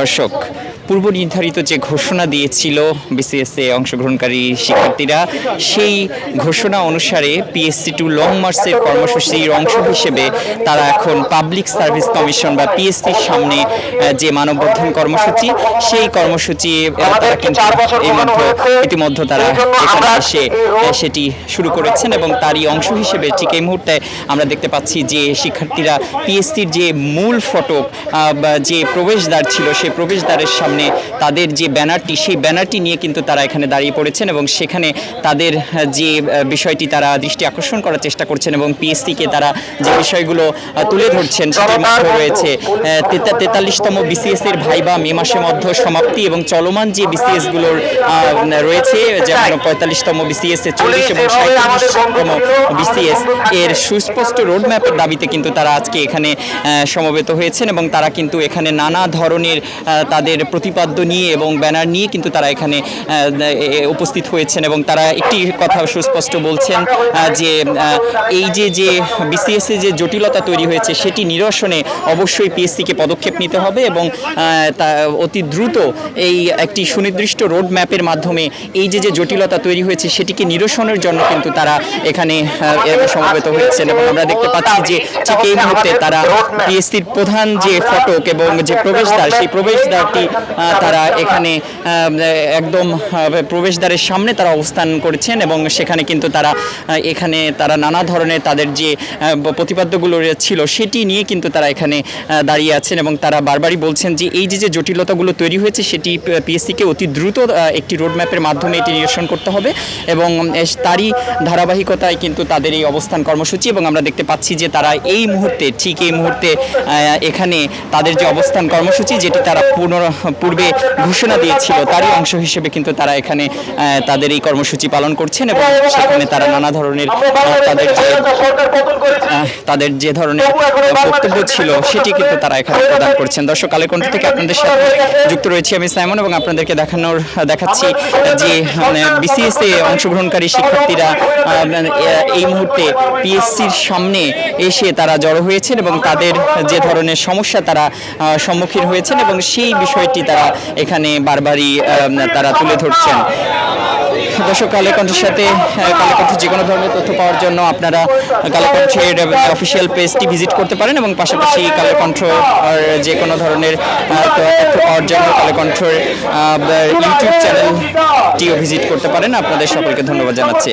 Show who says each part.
Speaker 1: দর্শক, পূর্ব নির্ধারিত যে ঘোষণা দিয়েছিল বিসিএসে অংশগ্রহণকারী শিক্ষার্থীরা, সেই ঘোষণা অনুসারে পিএসসি টু লং মার্চের কর্মসূচির অংশ হিসেবে তারা এখন পাবলিক সার্ভিস কমিশন বা পিএসসির সামনে যে মানববন্ধন কর্মসূচি, সেই কর্মসূচি তারা কিন্তু ইতিমধ্যে তারা এখানে এসে সেটি শুরু করেছেন এবং তারই অংশ হিসেবে ঠিক এই মুহূর্তে আমরা দেখতে পাচ্ছি যে শিক্ষার্থীরা পিএসসির যে মূল ফটক যে প্রবেশদ্বার ছিল, সেই প্রবেশদ্বারের সামনে তাদের যে ব্যানারটি, সেই ব্যানারটি নিয়ে কিন্তু তারা এখানে দাঁড়িয়ে পড়েছেন এবং সেখানে তাদের যে বিষয়টি তারা দৃষ্টি আকর্ষণ করার চেষ্টা করছেন এবং পিএসসিকে তারা যে বিষয়গুলো তুলে ধরছেন সেটির মধ্যে রয়েছে 43তম বিসিএস এর ভাইবা মে মাসের মধ্যে সমাপ্তি এবং চলমান যে বিসিএস গুলোর রয়েছে, যেমন 45তম বিসিএস এর 40 এবং 37তম বিসিএস এর সুস্পষ্ট রোডম্যাপের দাবিতে কিন্তু তারা আজকে এখানে সমবেত হয়েছেন এবং তারা কিন্তু এখানে নানা ধরনের তাদের প্রতিপাদ্য নিয়ে এবং ব্যানার নিয়ে কিন্তু তারা এখানে উপস্থিত হয়েছেন এবং তারা একটি কথা সুস্পষ্ট বলছেন যে এই যে বিসিএস এ যে জটিলতা তৈরি হয়েছে সেটি নিরসনে অবশ্যই পিএসসিকে পদক্ষেপ নিতে হবে এবং অতি দ্রুত এই একটি সুনির্দিষ্ট রোড ম্যাপের মাধ্যমে এই যে জটিলতা তৈরি হয়েছে সেটিকে নিরসনের জন্য কিন্তু তারা এখানে সমবেত হয়েছেন এবং আমরা দেখতে পাচ্ছি যে ঠিক এই মুহূর্তে তারা পিএসসির প্রধান যে ফটক এবং যে প্রবেশদ্বার, সেই প্রবেশদ্বারটি তারা এখানে একদম প্রবেশদ্বারের সামনে তারা অবস্থান করেছেন এবং সেখানে কিন্তু তারা নানা ধরনের তাদের যে প্রতিপাদ্যগুলো ছিল সেটি নিয়ে কিন্তু তারা এখানে দাঁড়িয়ে আছেন এবং তারা বারবারই বলছেন যে এই যে জটিলতাগুলো তৈরি হয়েছে সেটি পিএসসিকে অতি দ্রুত একটি রোডম্যাপের মাধ্যমে এটি নিরসন করতে হবে এবং তারই ধারাবাহিকতায় কিন্তু তাদের এই অবস্থান কর্মসূচি এবং আমরা দেখতে পাচ্ছি যে তারা এই মুহূর্তে এখানে তাদের যে অবস্থান কর্মসূচি, যেটি তারা পূর্বে ঘোষণা দিয়েছিল, তারই অংশ হিসেবে কিন্তু তারা এখানে তাদের এই কর্মসূচি পালন করছেন এবং সেখানে তারা নানা ধরনের তাদের যে ধরনের বক্তব্য ছিল সেটি কিন্তু তারা এখানে প্রদান করছেন। দর্শক, কালের কণ্ঠ থেকে আপনাদের সাথে যুক্ত রয়েছি আমি সাইমন এবং আপনাদেরকে দেখাচ্ছি যে বিসিএস এ অংশগ্রহণকারী শিক্ষার্থীরা এই মুহূর্তে পিএসসির সামনে এসে তারা জড়ো হয়েছেন এবং তাদের যে ধরনের সমস্যা তারা সম্মুখীন হয়েছেন এবং সেই বিষয়টি তারা এখানে বারবারই তারা তুলে ধরছেন। দর্শক, কালের কণ্ঠের সাথে কালের কণ্ঠ যে কোনো ধরনের তথ্য পাওয়ার জন্য আপনারা কালের কণ্ঠের অফিসিয়াল পেজটি ভিজিট করতে পারেন এবং পাশাপাশি কালের কণ্ঠ যে কোনো ধরনের তথ্য পাওয়ার জন্য কালের কণ্ঠের ইউটিউব চ্যানেলটিও ভিজিট করতে পারেন। আপনাদের সকলকে ধন্যবাদ জানাচ্ছি।